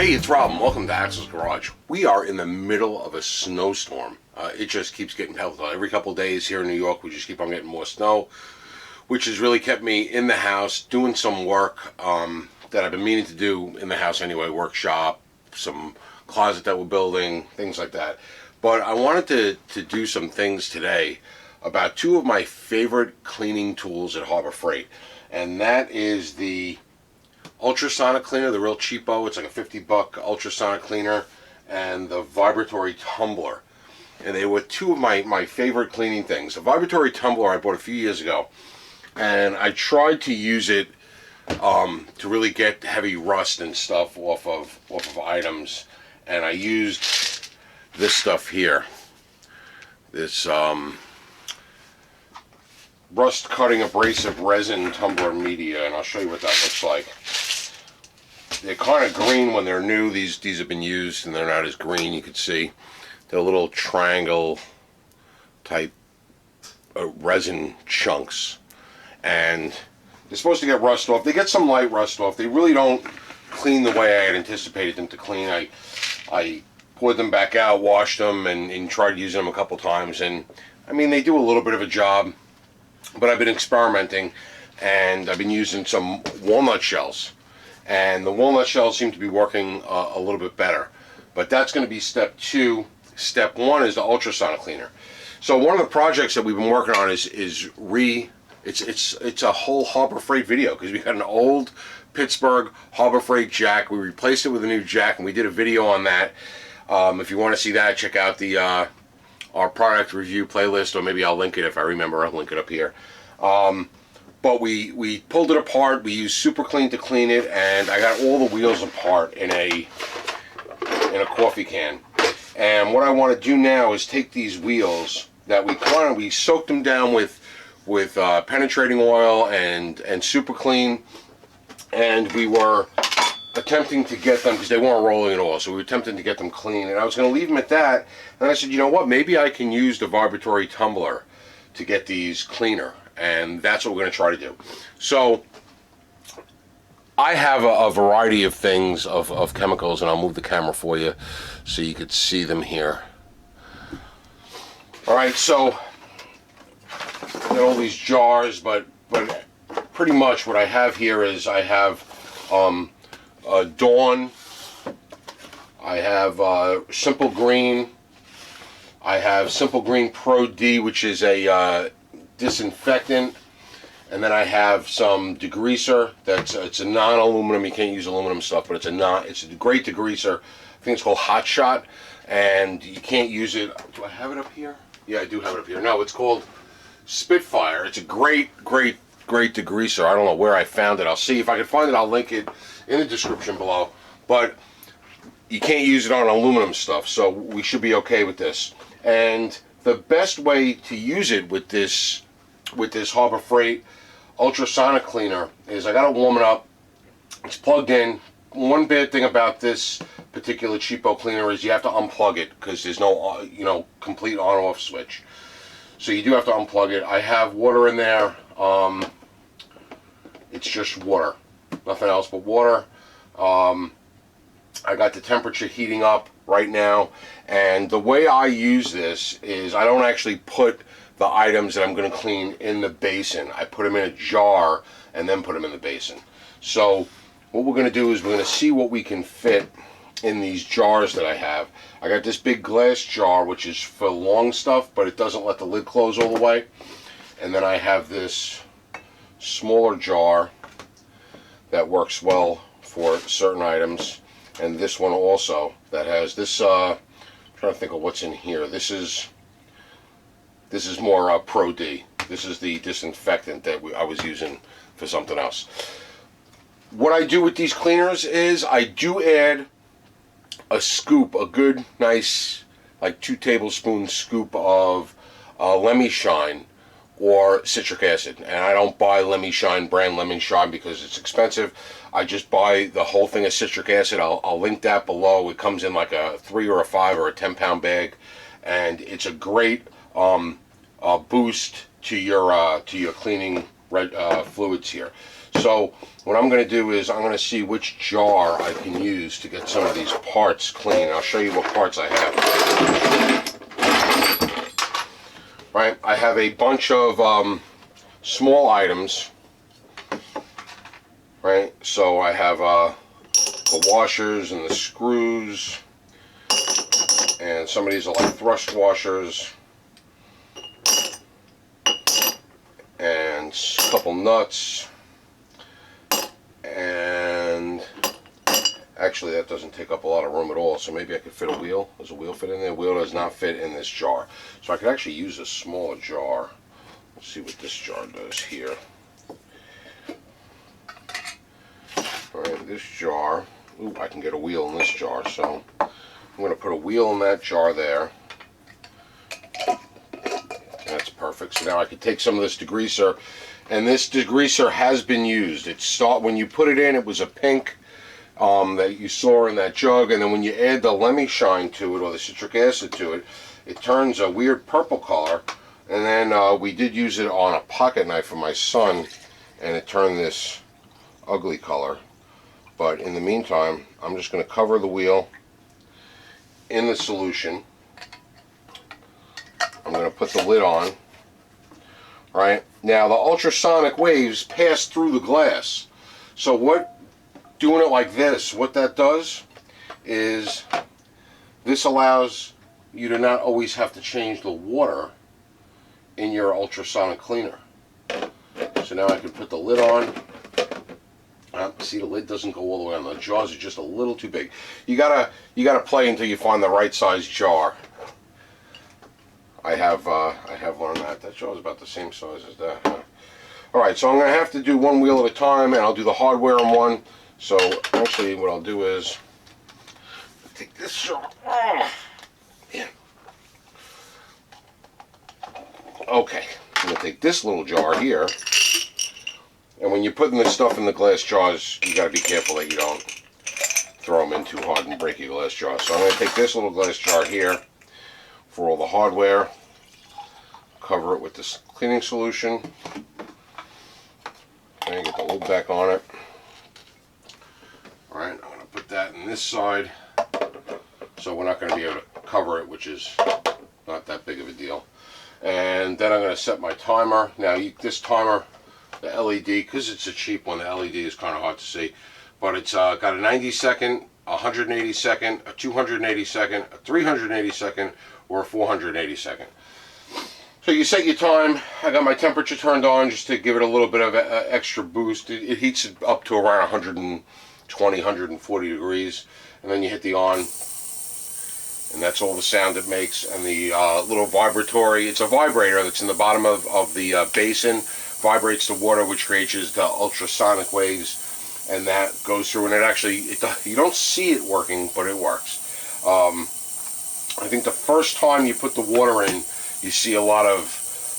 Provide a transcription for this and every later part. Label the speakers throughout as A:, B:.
A: Hey, it's Rob, and welcome to Axel's Garage. We are in the middle of a snowstorm. It just keeps getting pelted. Every couple of days here in New York, we just keep on getting more snow, which has really kept me in the house doing some work that I've been meaning to do in the house anyway, workshop, some closet that we're building, things like that. But I wanted to do some things today about two of my favorite cleaning tools at Harbor Freight, and that is the ultrasonic cleaner, the real cheapo. It's like a $50 ultrasonic cleaner, and the vibratory tumbler. And they were two of my favorite cleaning things. The vibratory tumbler I bought a few years ago, and I tried to use it to really get heavy rust and stuff off of items. And I used this stuff here, this rust cutting abrasive resin tumbler media, and I'll show you what that looks like. They're kind of green when they're new. These have been used and they're not as green. You can see they're little triangle type resin chunks, and they're supposed to get rust off. They get some light rust off. They really don't clean the way I had anticipated them to clean. I poured them back out, washed them, and tried using them a couple times, and I mean, they do a little bit of a job, but I've been experimenting, and I've been using some walnut shells, and the walnut shells seem to be working a little bit better. But that's going to be step two. Step one is the ultrasonic cleaner. So one of the projects that we've been working on is it's a whole Harbor Freight video, because we got an old Pittsburgh Harbor Freight jack. We replaced it with a new jack, and we did a video on that. If you want to see that, check out the our product review playlist, or maybe I'll link it if I remember. I'll link it up here. But we pulled it apart. We used Super Clean to clean it, and I got all the wheels apart in a coffee can. And what I want to do now is take these wheels that we soaked them down with penetrating oil and Super Clean, and we were attempting to get them, because they weren't rolling at all, so we were attempting to get them clean, and I was going to leave them at that. And I said, you know what, maybe I can use the vibratory tumbler to get these cleaner, and that's what we're going to try to do. So I have a variety of things, of chemicals, and I'll move the camera for you so you could see them here. Alright, so got all these jars, but pretty much what I have here is I have Dawn, I have Simple Green, I have Simple Green Pro D, which is a disinfectant, and then I have some degreaser. It's a non-aluminum. You can't use aluminum stuff, but it's a great degreaser. I think it's called Hot Shot, and you can't use it. Do I have it up here? Yeah, I do have it up here. No, it's called Spitfire. It's a great degreaser. I don't know where I found it. I'll see if I can find it. I'll link it in the description below. But you can't use it on aluminum stuff, so we should be okay with this. And the best way to use it with this Harbor Freight ultrasonic cleaner is I gotta warm it up. It's plugged in. One bad thing about this particular cheapo cleaner is you have to unplug it, because there's no complete on-off switch. So you do have to unplug it. I have water in there. It's just water, nothing else but water. I got the temperature heating up right now, and the way I use this is I don't actually put the items that I'm going to clean in the basin. I put them in a jar and then put them in the basin. So what we're going to do is we're going to see what we can fit in these jars that I have. I got this big glass jar, which is for long stuff, but it doesn't let the lid close all the way. And then I have this smaller jar that works well for certain items, and this one also that has this. I'm trying to think of what's in here. This is more Pro D. This is the disinfectant that I was using for something else. What I do with these cleaners is I do add a scoop, a good, nice, like 2 tablespoon scoop of Lemmy Shine or citric acid. And I don't buy Lemmy Shine, brand Lemmy Shine, because it's expensive. I just buy the whole thing of citric acid. I'll link that below. It comes in like a 3 or a 5 or a 10-pound bag, and it's a great boost to your cleaning fluids here. So what I'm going to do is I'm going to see which jar I can use to get some of these parts clean. I'll show you what parts I have. Right, I have a bunch of small items. Right, so I have the washers and the screws, and some of these are like thrust washers, and a couple nuts, and actually that doesn't take up a lot of room at all, so maybe I could fit a wheel. Does a wheel fit in there? The wheel does not fit in this jar, so I could actually use a smaller jar. Let's see what this jar does here. Alright, this jar, ooh, I can get a wheel in this jar, so I'm going to put a wheel in that jar there. That's perfect. So now I can take some of this degreaser, and this degreaser has been used. When you put it in, it was a pink that you saw in that jug, and then when you add the lemmy shine to it, or the citric acid to it, it turns a weird purple color. And then we did use it on a pocket knife for my son, and it turned this ugly color. But in the meantime, I'm just going to cover the wheel in the solution. I'm going to put the lid on. Right now, the ultrasonic waves pass through the glass. So doing it like this, what that does is this allows you to not always have to change the water in your ultrasonic cleaner. So now I can put the lid on. See, the lid doesn't go all the way on. The jaws are just a little too big. You gotta play until you find the right size jar. I have learned that. That jar is about the same size as that. Huh? All right, so I'm gonna have to do one wheel at a time, and I'll do the hardware in one. So actually, what I'll do is take this jar. Oh, yeah. Okay, I'm gonna take this little jar here. And when you're putting this stuff in the glass jars, you got to be careful that you don't throw them in too hard and break your glass jar. So I'm going to take this little glass jar here for all the hardware, cover it with this cleaning solution, and get the lid back on it. Alright, I'm going to put that in this side, so we're not going to be able to cover it, which is not that big of a deal. And then I'm going to set my timer. Now this timer, the LED, because it's a cheap one, the LED is kind of hard to see, but it's got a 90 second, a 180 second, a 280 second, a 380 second, or a 480 second. So you set your time. I got my temperature turned on just to give it a little bit of extra boost. It heats it up to around 120, 140 degrees, and then you hit the on, and that's all the sound it makes. And the little vibratory, it's a vibrator that's in the bottom of the basin, vibrates the water, which creates the ultrasonic waves, and that goes through, and it actually, you don't see it working, but it works. I think the first time you put the water in, you see a lot of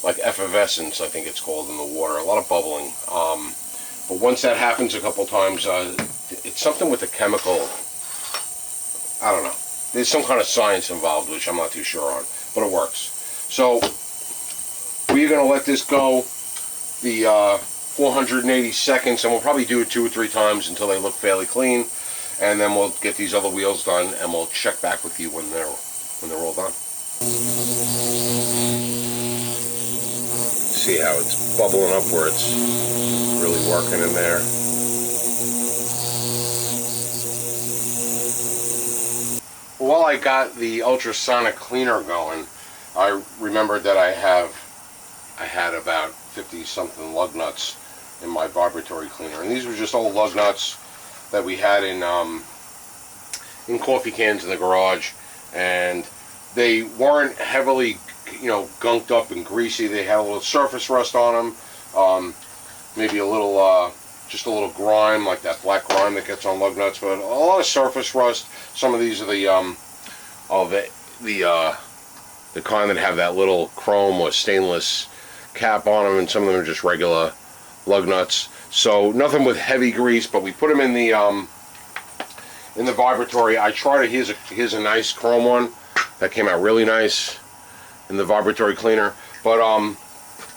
A: like effervescence, I think it's called, in the water, a lot of bubbling. But once that happens a couple times, it's something with the chemical, I don't know. There's some kind of science involved, which I'm not too sure on, but it works. So we're going to let this go the 480 seconds, and we'll probably do it 2 or 3 times until they look fairly clean, and then we'll get these other wheels done, and we'll check back with you when they're all done. See how it's bubbling up where it's really working in there. While I got the ultrasonic cleaner going, I remembered that I had about 50-something lug nuts in my vibratory cleaner, and these were just old lug nuts that we had in coffee cans in the garage, and they weren't heavily, gunked up and greasy. They had a little surface rust on them, maybe a little, just a little grime, like that black grime that gets on lug nuts, but a lot of surface rust. Some of these are the kind that have that little chrome or stainless cap on them, and some of them are just regular lug nuts. So nothing with heavy grease, but we put them in the vibratory. I tried it. Here's a nice chrome one that came out really nice in the vibratory cleaner. But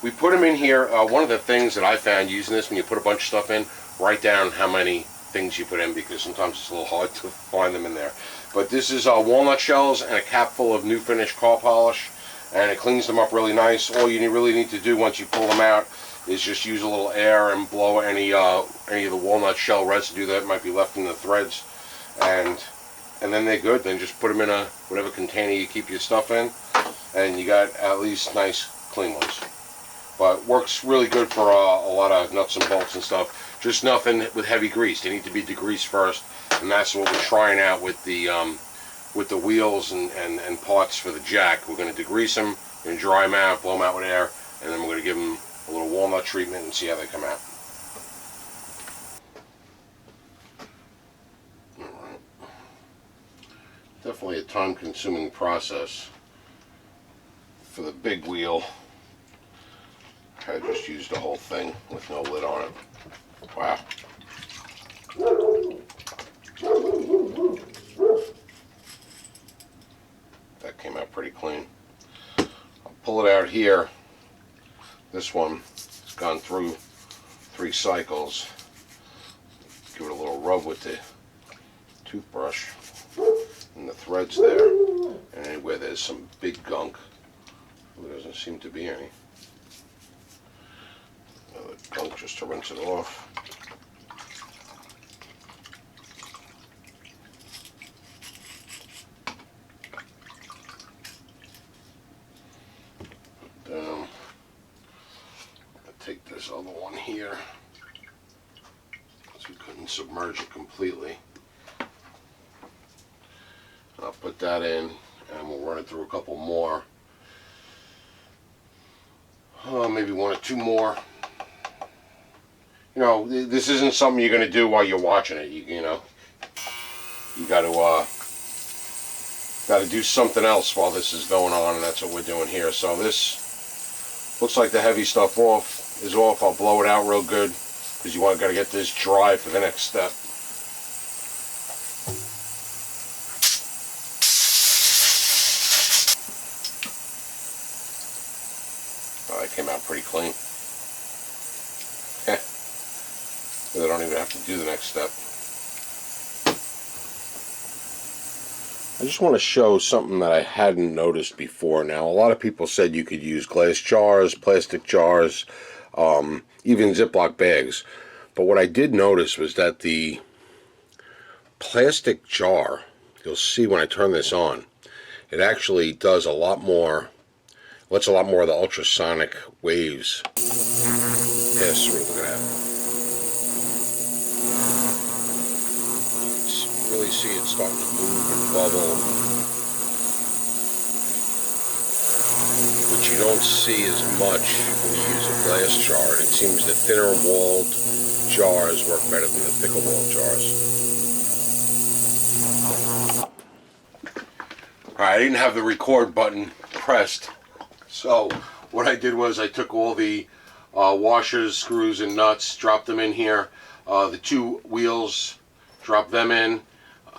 A: we put them in here. One of the things that I found using this, when you put a bunch of stuff in, write down how many things you put in, because sometimes it's a little hard to find them in there. But this is walnut shells and a cap full of new finish car polish, and it cleans them up really nice. All you really need to do once you pull them out is just use a little air and blow any of the walnut shell residue that might be left in the threads, and then they're good. Then just put them in a whatever container you keep your stuff in, and you got at least nice clean ones. But works really good for a lot of nuts and bolts and stuff. Just nothing with heavy grease. They need to be degreased first, and that's what we're trying out with the wheels and parts for the jack. We're going to degrease them, we're going to dry them out, blow them out with air, and then we're going to give them a little walnut treatment and see how they come out. Alright. Definitely a time-consuming process. For the big wheel, I just used the whole thing with no lid on it. Wow. That came out pretty clean. I'll pull it out here. This one has gone through 3 cycles. Give it a little rub with the toothbrush and the threads there. And anywhere there's some big gunk, there doesn't seem to be any. The gunk just to rinse it off. Take this other one here, because we couldn't submerge it completely. I'll put that in, and we'll run it through a couple more. Maybe 1 or 2 more. You know, this isn't something you're going to do while you're watching it. You know, you got to do something else while this is going on, and that's what we're doing here. So this looks like the heavy stuff is off. I'll blow it out real good, because you got to get this dry for the next step. Oh, that came out pretty clean. I don't even have to do the next step. I just want to show something that I hadn't noticed before. Now, a lot of people said you could use glass jars, plastic jars, even Ziploc bags. But what I did notice was that the plastic jar, you'll see when I turn this on, it actually does a lot more, lets a lot more of the ultrasonic waves pass through. Look at that. You can really see it starting to move and bubble, which you don't see as much when you use a glass jar. It seems the thinner walled jars work better than the thicker walled jars. Alright, I didn't have the record button pressed, so what I did was I took all the washers, screws, and nuts, dropped them in here. The 2 wheels, dropped them in,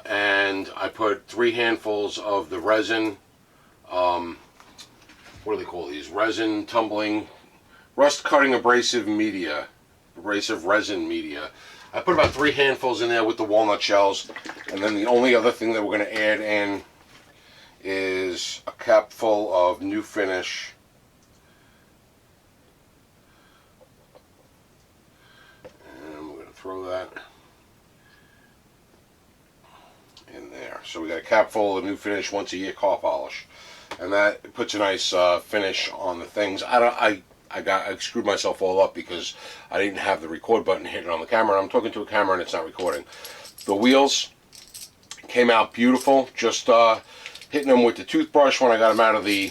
A: and I put 3 handfuls of the resin, what do they call these? Resin tumbling, rust cutting abrasive media, abrasive resin media. I put about 3 handfuls in there with the walnut shells, and then the only other thing that we're going to add in is a cap full of new finish. And we're going to throw that in there. So we got a cap full of new finish once a year car polish, and that puts a nice finish on the things. I screwed myself all up because I didn't have the record button hidden on the camera. I'm talking to a camera and it's not recording. The wheels came out beautiful. Just hitting them with the toothbrush when I got them out of the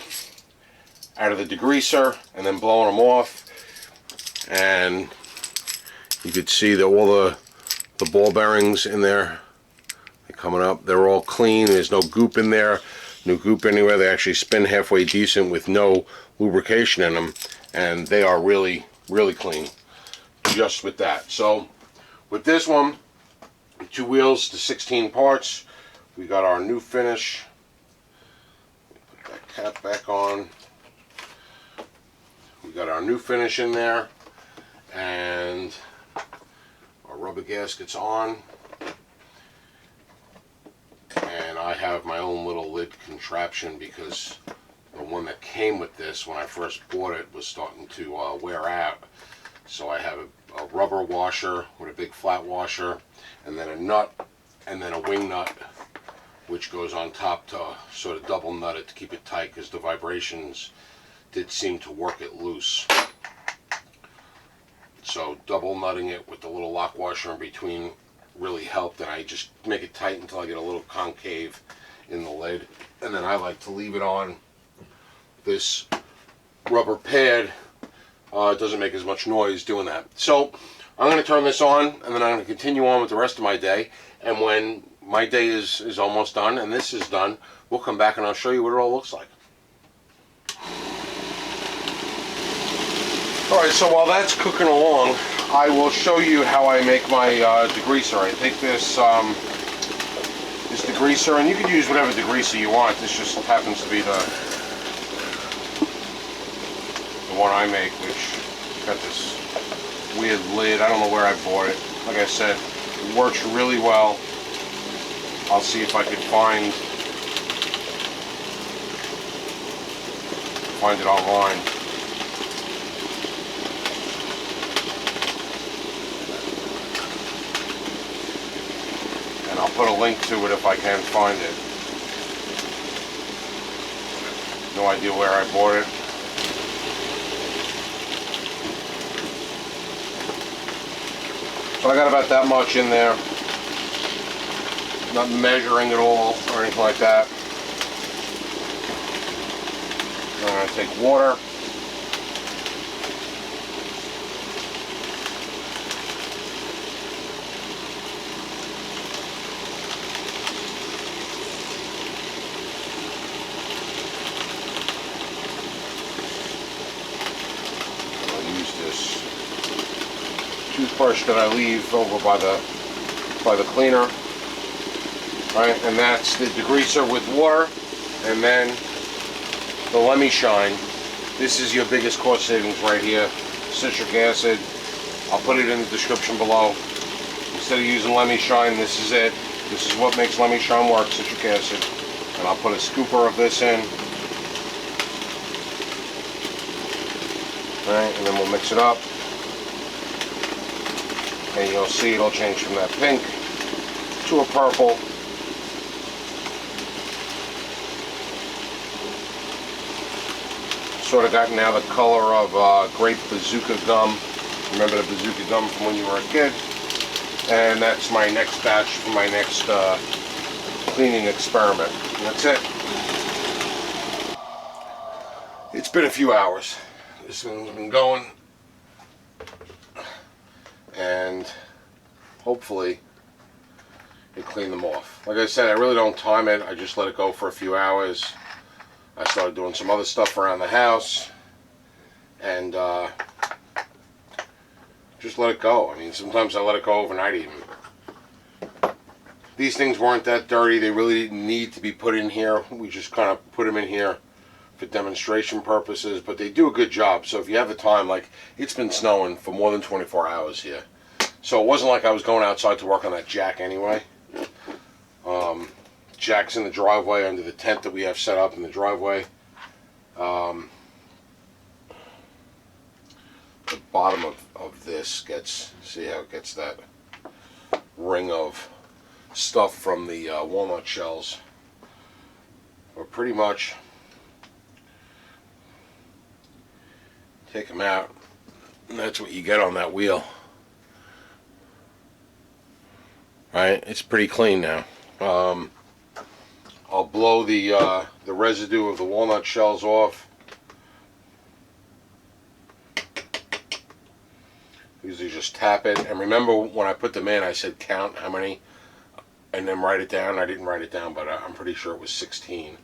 A: degreaser, and then blowing them off. And you could see that all the ball bearings in there, they're coming up. They're all clean. There's no goop in there. No goop anywhere. They actually spin halfway decent with no lubrication in them, and they are really, really clean just with that. So with this one, 2 wheels to 16 parts, we got our new finish. Put that cap back on. We got our new finish in there, and our rubber gasket's on. And I have my own little lid contraption because the one that came with this when I first bought it was starting to wear out. So I have a rubber washer with a big flat washer, and then a nut, and then a wing nut, which goes on top to sort of double nut it to keep it tight, because the vibrations did seem to work it loose. So double nutting it with the little lock washer in between really helped, and I just make it tight until I get a little concave in the lid. And then I like to leave it on this rubber pad. It doesn't make as much noise doing that. So I'm going to turn this on, and then I'm going to continue on with the rest of my day. And when my day is almost done and this is done, we'll come back and I'll show you what it all looks like. Alright, so while that's cooking along, I will show you how I make my degreaser. I take this degreaser, and you can use whatever degreaser you want. This just happens to be the one I make, which got this weird lid. I don't know where I bought it. Like I said, it works really well. I'll see if I could find it online. And I'll put a link to it if I can find it. No idea where I bought it. So I got about that much in there. Not measuring at all or anything like that. I'm going to take water. I'll use this toothbrush that I leave over by the cleaner. Right, and that's the degreaser with water, and then the Lemmy Shine. This is your biggest cost savings right here. Citric acid. I'll put it in the description below. Instead of using Lemmy Shine, this is it. This is what makes Lemmy Shine work, citric acid. And I'll put a scooper of this in. Right, and then we'll mix it up. And you'll see it'll change from that pink to a purple. Sort of got now the color of grape bazooka gum. Remember the bazooka gum from when you were a kid? And that's my next batch for my next cleaning experiment. And that's it. It's been a few hours. This thing's been going. And hopefully it cleaned them off. Like I said, I really don't time it. I just let it go for a few hours. I started doing some other stuff around the house, and just let it go. I mean, sometimes I let it go overnight even. These things weren't that dirty. They really didn't need to be put in here. We just kind of put them in here for demonstration purposes, but they do a good job. So if you have the time, like, it's been snowing for more than 24 hours here. So it wasn't like I was going outside to work on that jack anyway. Jack's in the driveway under the tent that we have set up in the driveway. The bottom of this gets, see how it gets that ring of stuff from the walnut shells. But pretty much take them out, and that's what you get on that wheel. Right, it's pretty clean now. I'll blow the residue of the walnut shells off. Usually just tap it. And remember when I put them in, I said count how many and then write it down. I didn't write it down, but I'm pretty sure it was 16.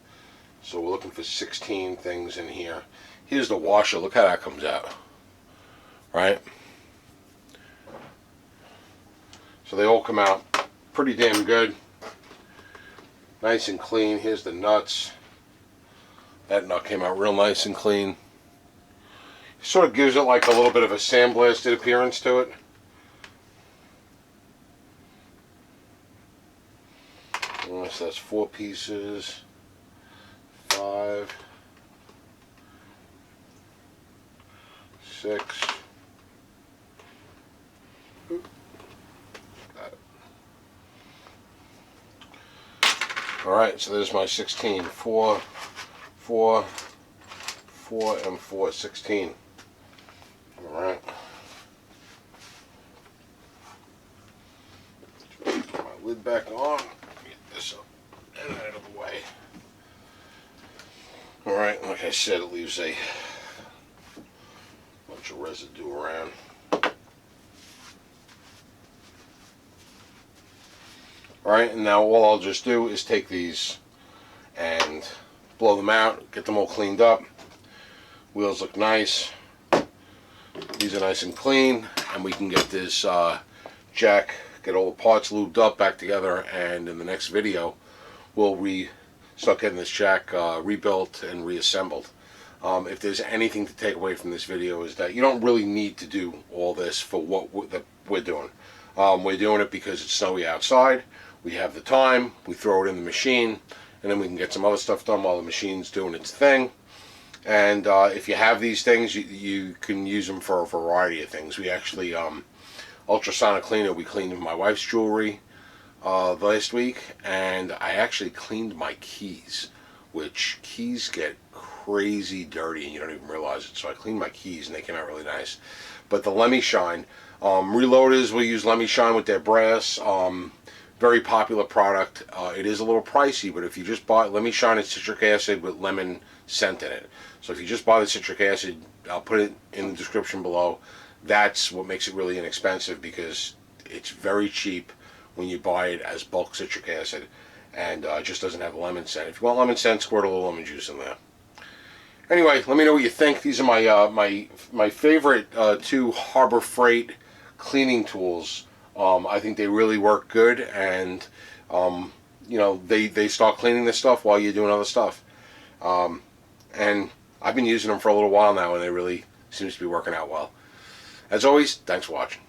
A: So we're looking for 16 things in here. Here's the washer. Look how that comes out. Right? So they all come out pretty damn good. Nice and clean. Here's the nuts. That nut came out real nice and clean. Sort of gives it like a little bit of a sandblasted appearance to it. So that's 4 pieces, 5, 6. Got it. Alright, so there's my 16. 4, 4, 4, and 4, 16. Alright. Put my lid back on. Get this up and out of the way. Alright, like I said, it leaves a bunch of residue around. Alright, and now all I'll just do is take these and blow them out, get them all cleaned up. Wheels look nice. These are nice and clean, and we can get this jack, get all the parts lubed up back together, and in the next video we'll start getting this jack rebuilt and reassembled. If there's anything to take away from this video is that you don't really need to do all this for what we're doing. We're doing it because it's snowy outside. We have the time, we throw it in the machine, and then we can get some other stuff done while the machine's doing its thing. And if you have these things, you can use them for a variety of things. We actually, ultrasonic cleaner, we cleaned my wife's jewelry last week, and I actually cleaned my keys, which keys get crazy dirty and you don't even realize it. So I cleaned my keys and they came out really nice. But the Lemmy Shine, reloaders will use Lemmy Shine with their brass. Very popular product. It is a little pricey, but if you just buy Lemmy Shine, it's citric acid with lemon scent in it. So if you just buy the citric acid, I'll put it in the description below. That's what makes it really inexpensive, because it's very cheap when you buy it as bulk citric acid, and it just doesn't have a lemon scent. If you want lemon scent, squirt a little lemon juice in there. Anyway, let me know what you think. These are my favorite 2 Harbor Freight cleaning tools. I think they really work good, and you know, they start cleaning this stuff while you're doing other stuff. And I've been using them for a little while now, and they really seems to be working out well. As always, thanks for watching.